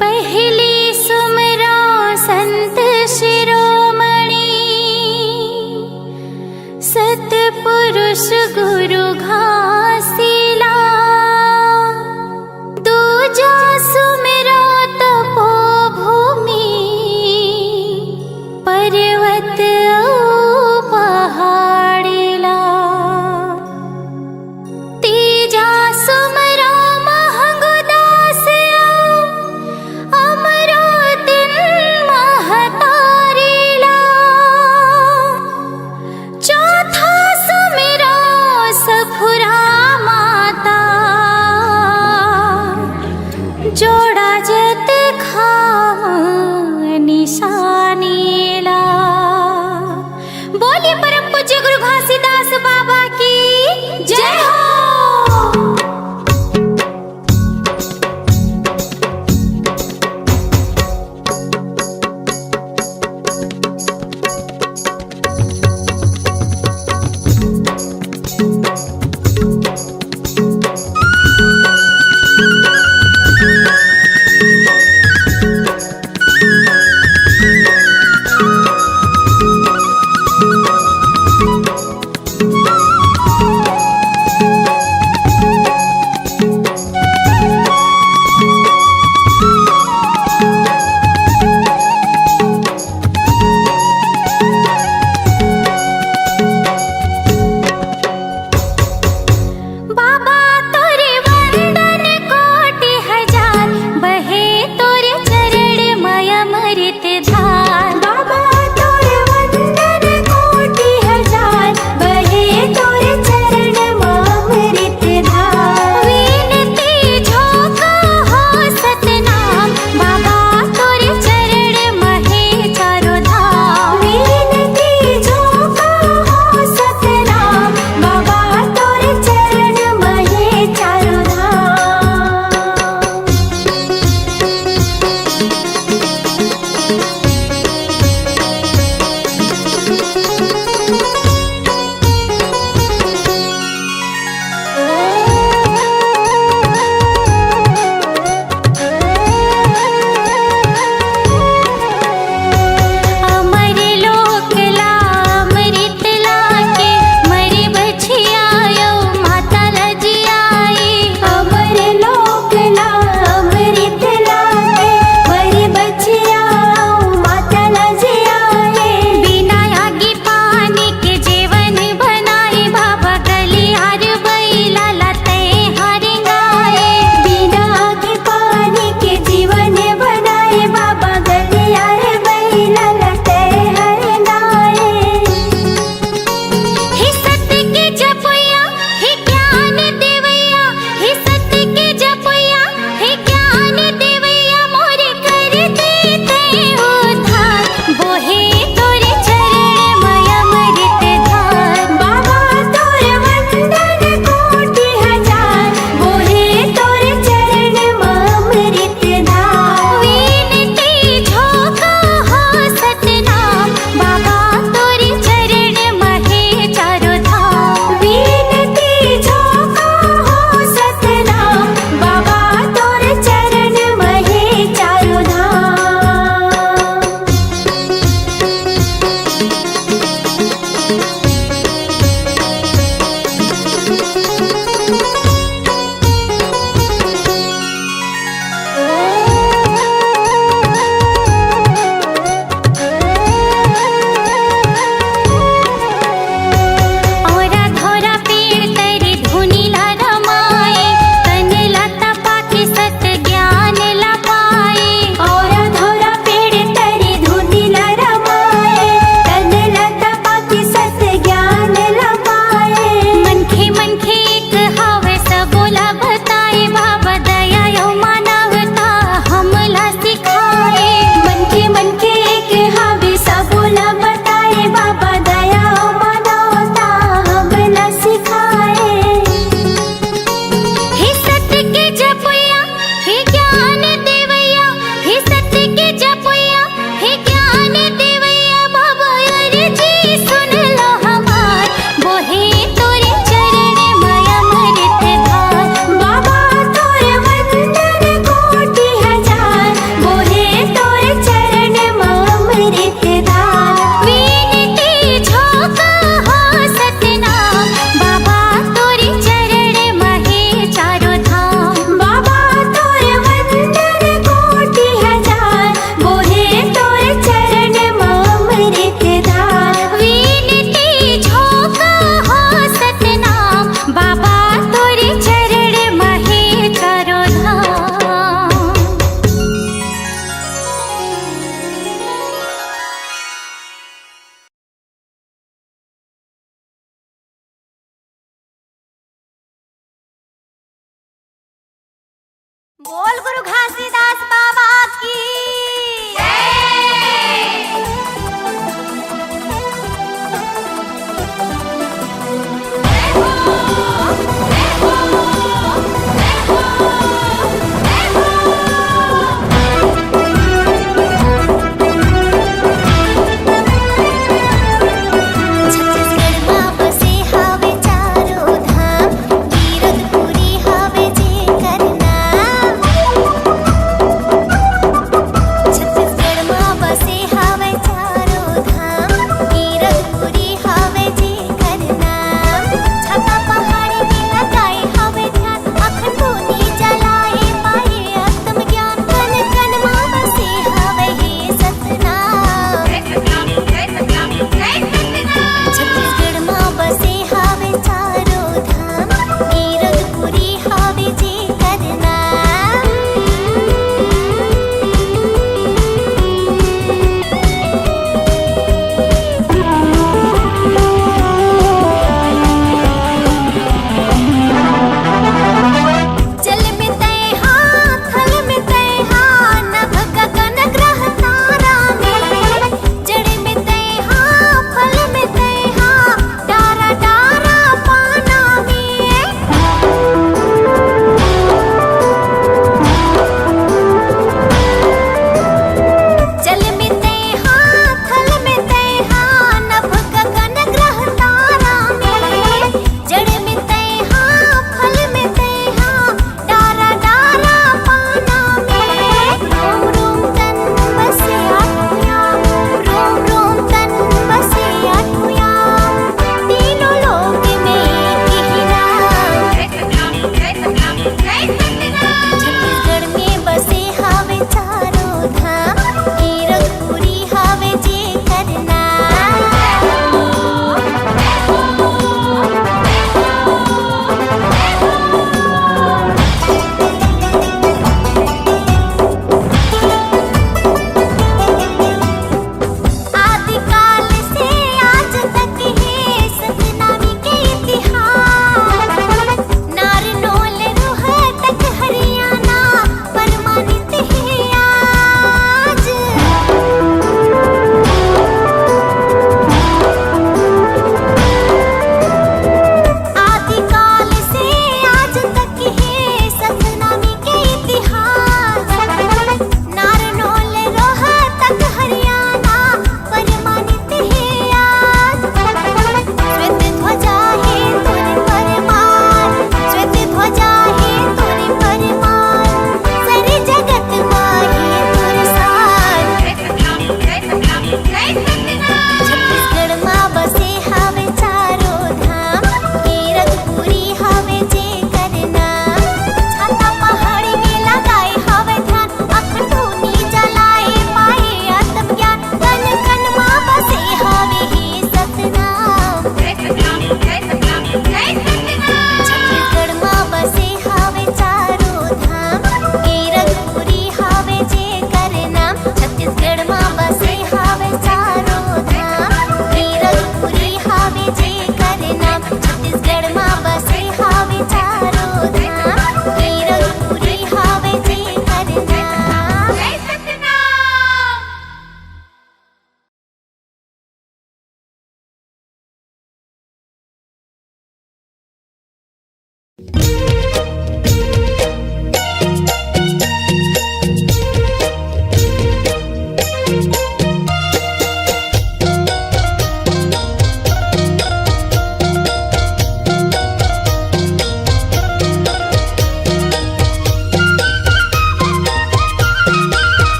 पहली सुमरा संत शिरोमणि, सतपुरुष गुरु घासीला। दूजा सुमरा तपोभूमि, पर्वत पहाड़ीला। तीजा सुमरा महंगदास अमर बोल गुरु घासीदास बाबा की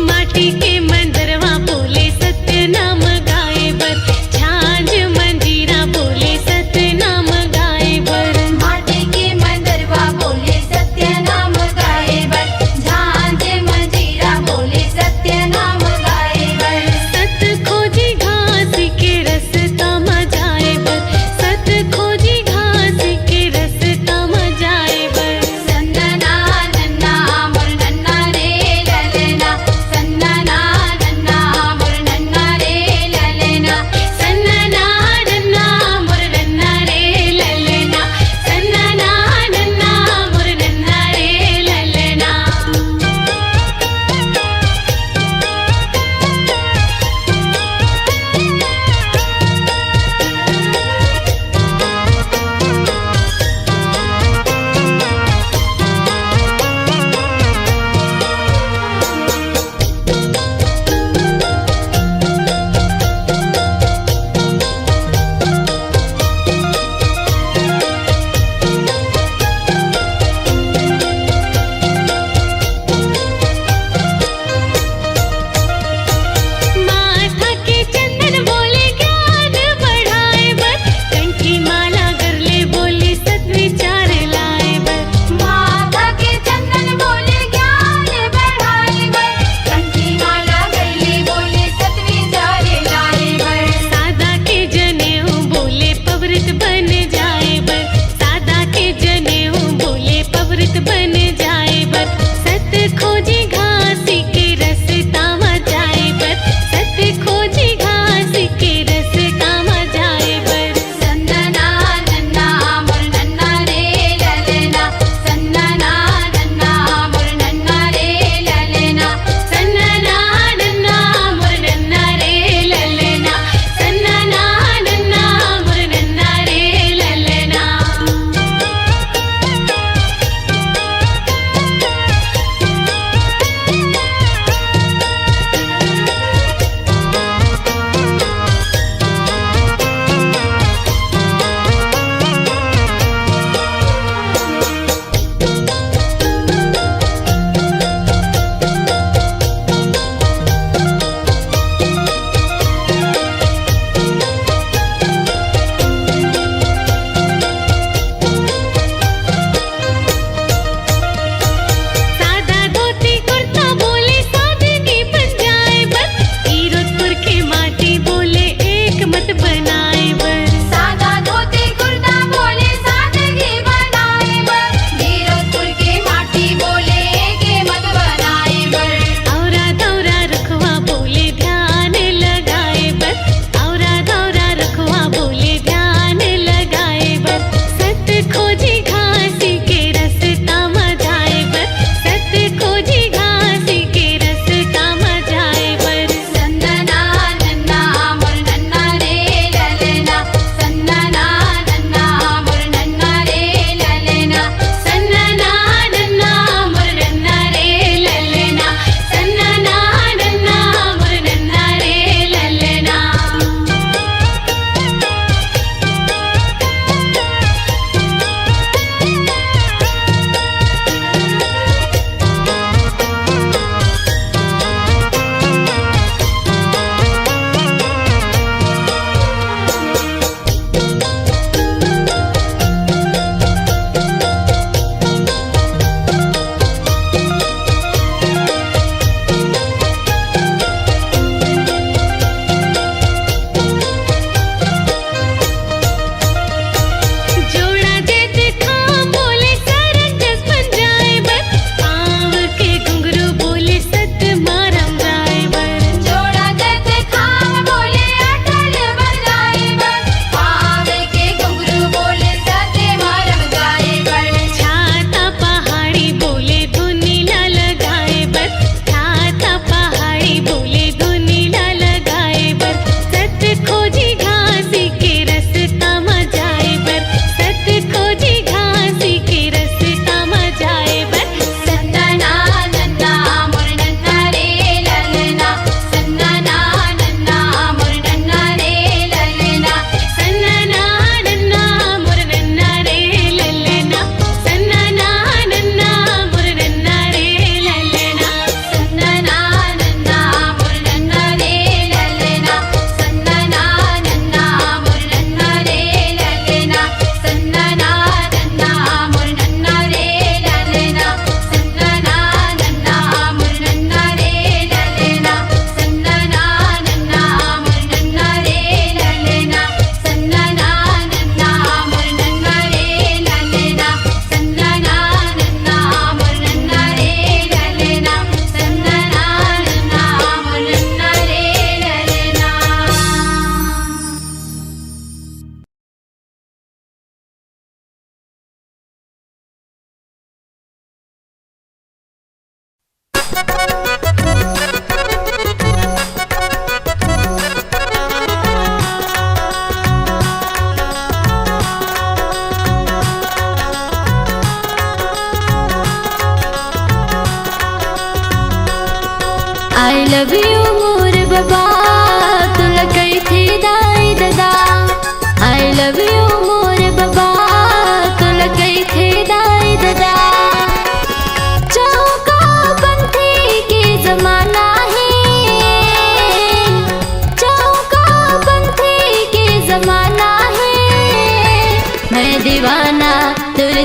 माटी के मंदरवा बोले सत्य नाम गाए बर छान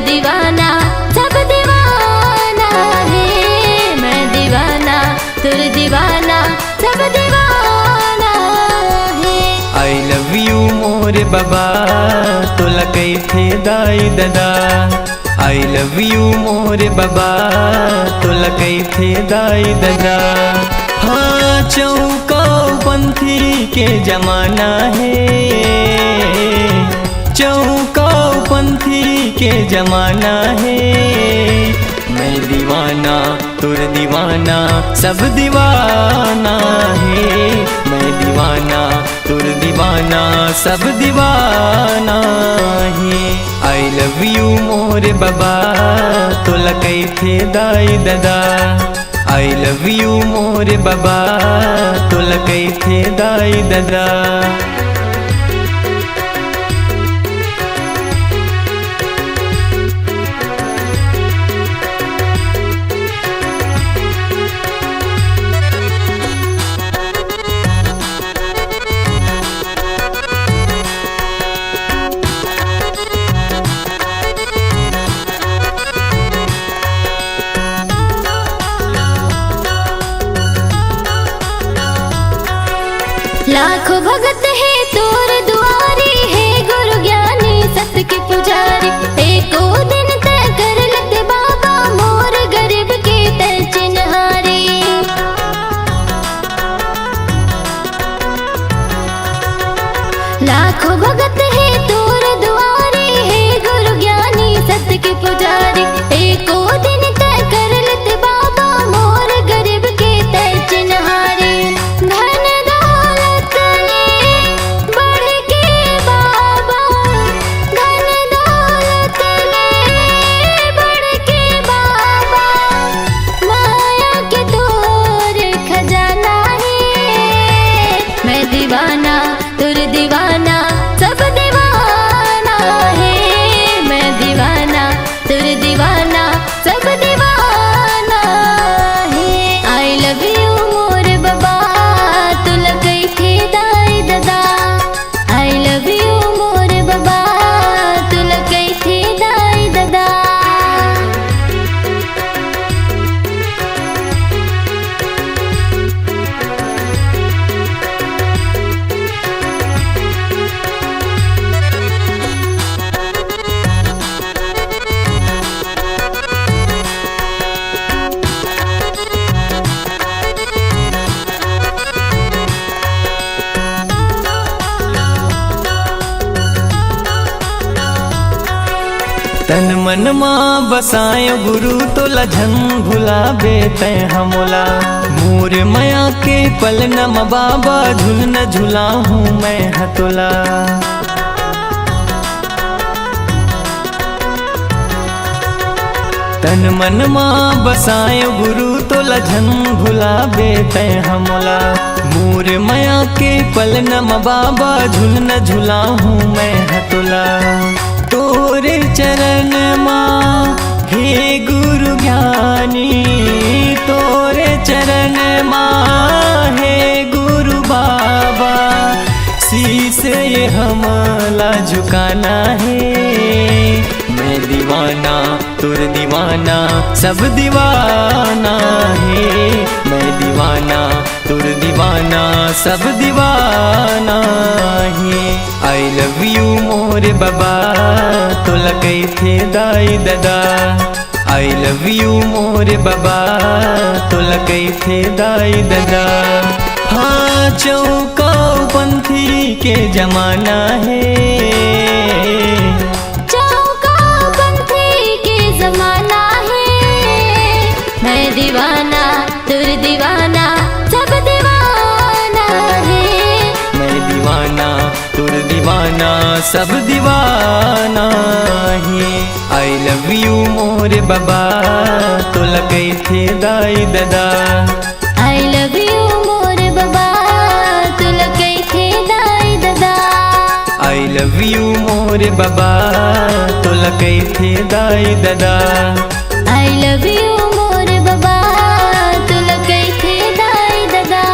दीवाना सब दीवाना है। मैं दीवाना तुर दीवाना सब दीवाना है। आई लव यू मोरे बाबा तोला कैथे दाई दादा। आई लव यू मोरे बाबा तोला कैथे दाई दादा। हाँ चौका पंथी के जमाना है। चौका पंथी के जमाना है। मैं दीवाना तुर दीवाना सब दीवाना है। मैं दीवाना तुर दीवाना सब दीवाना है। आई लव यू मोरे बाबा तोला कैथे दाई दादा। आई लव यू मोरे बाबा तोला कैथे दाई दादा। लाखों भगत है तोर दुआरी है। गुरु ज्ञानी सत्य के पुजारी। एको दिन तय कर लते बाबा मोर गरीब के तय चिन्हारी। लाखों भगत है तोर दुआरी है। गुरु ज्ञानी सत्य के पुजारी। एको दिन तय कर लते बाबा मोर गरीब के तय चिन्हारी। धन दौलत ले बढ़ के बाबा। धन दौलत ले बढ़ के बाबा। माया के तोर खजाना है। मैं दीवाना तुर दीवाना सब दीवाना है। मैं दीवाना तुर दीवाना सब दीवाना है। आई लव यू मोर बाबा तुला कैथे दाई दादा। आई लव यू मोर बाबा तुला कैथे दाई दादा। तन मन माँ बसाए गुरु तोला झन भुलाबे तै हमोला। मोर माया के पल नम बाबा झुल न झुला हूँ मैं हतोला। तन मन माँ बसाए गुरु तोला झन भुलाबे तै हमोला। मोर माया के पल नम बाबा झुल न झुला हूँ मैं हतोला। तोरे चरण माँ हे गुरु ज्ञानी। तोरे चरण माँ हे गुरु बाबा। शीश ये हमला झुकाना है। मैं दीवाना तुर दीवाना सब दीवाना है। मैं दीवाना तुर दीवाना सब दीवाना है। आई लव यू मोरे बाबा तोला कैथे दाई दादा। आई लव यू मोरे बाबा तोला कैथे दाई दादा। हाँ चौका पंथी के जमाना है। चौका पंथी के जमाना है। मैं दीवाना तुर दीवाना सब दीवाना है। मैं दीवाना तुर दीवाना सब दीवाना है। आई लव यू मोरे बाबा तोला कैथे दाई दादा। आई लव यू मोर बाबा तुला कैथे दाई दादा। आई लव यू मोरे बाबा तोला कैथे दाई दादा। आई लव यू मोर बाबा तुला कैथे दाई दादा।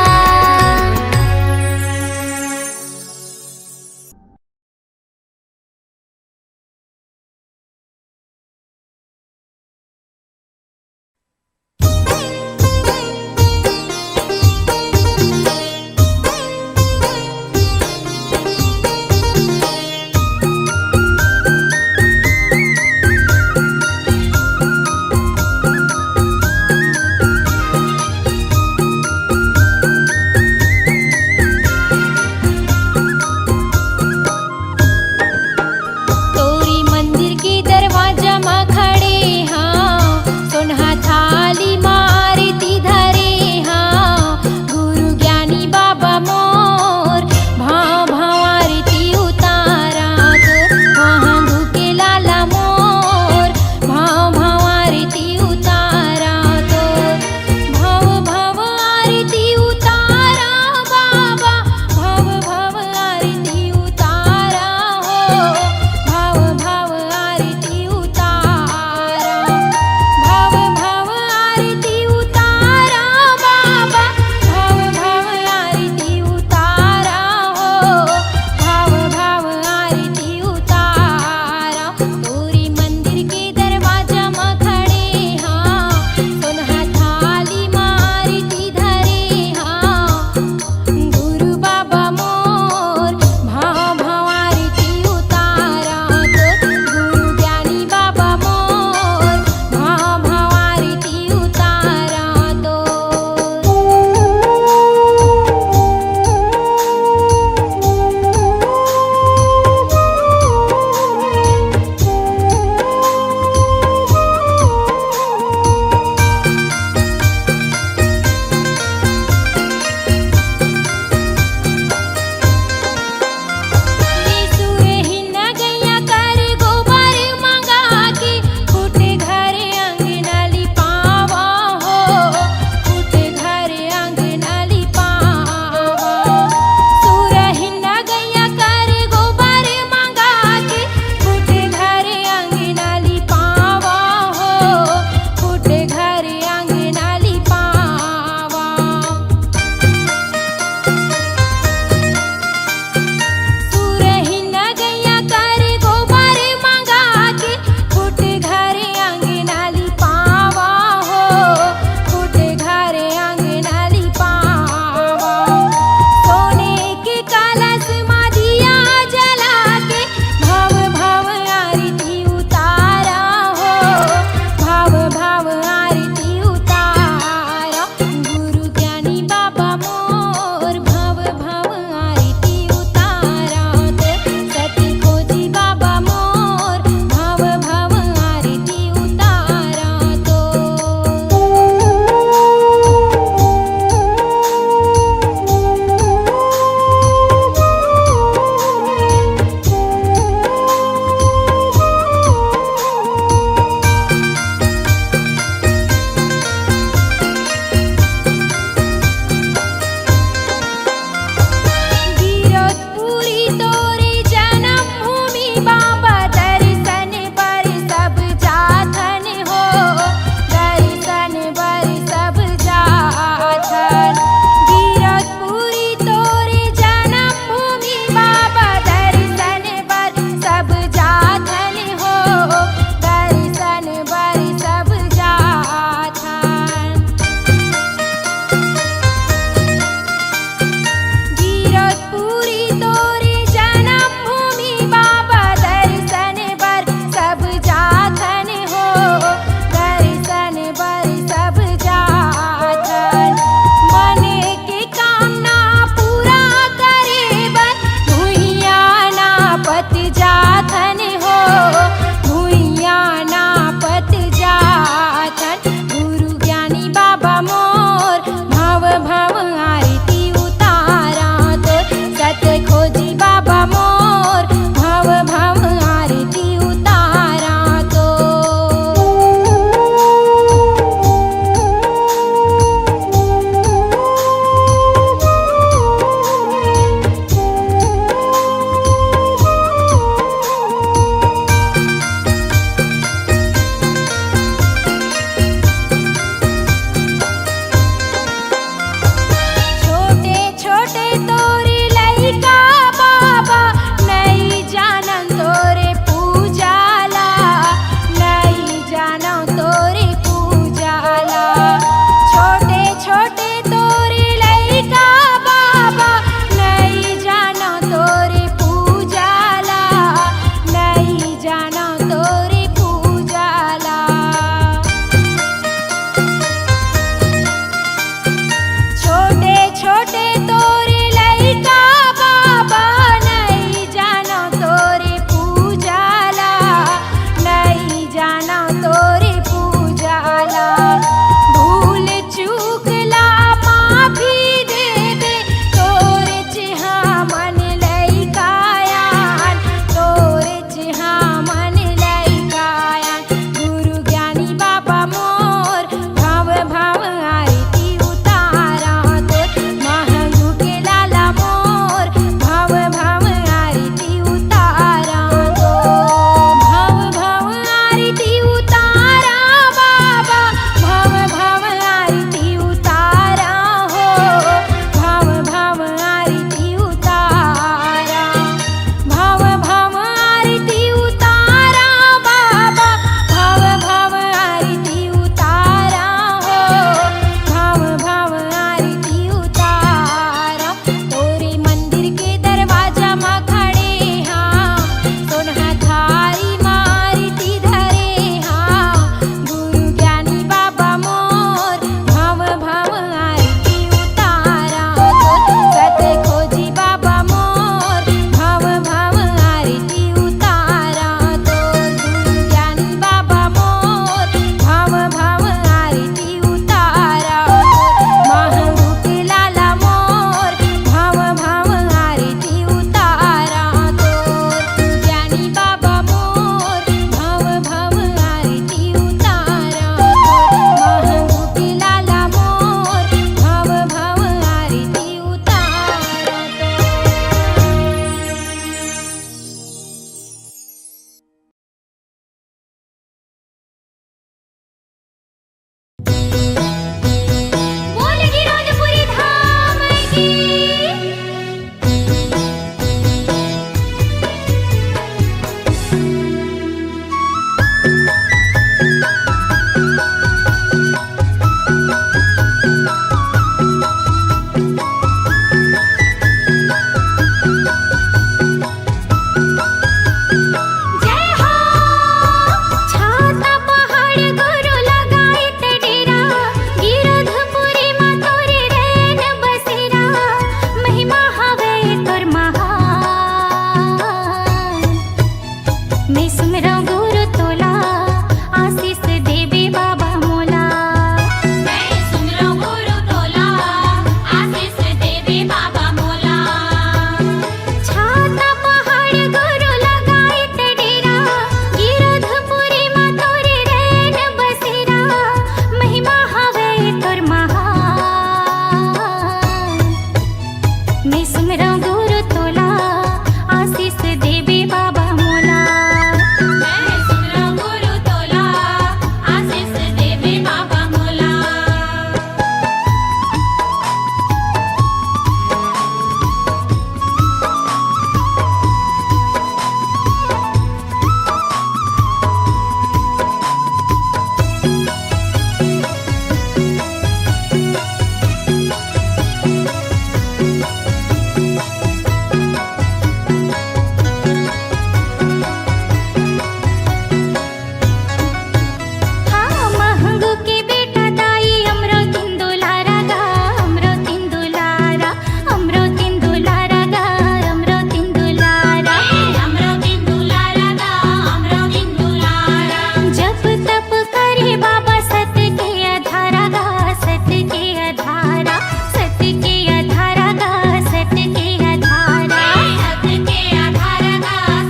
तारका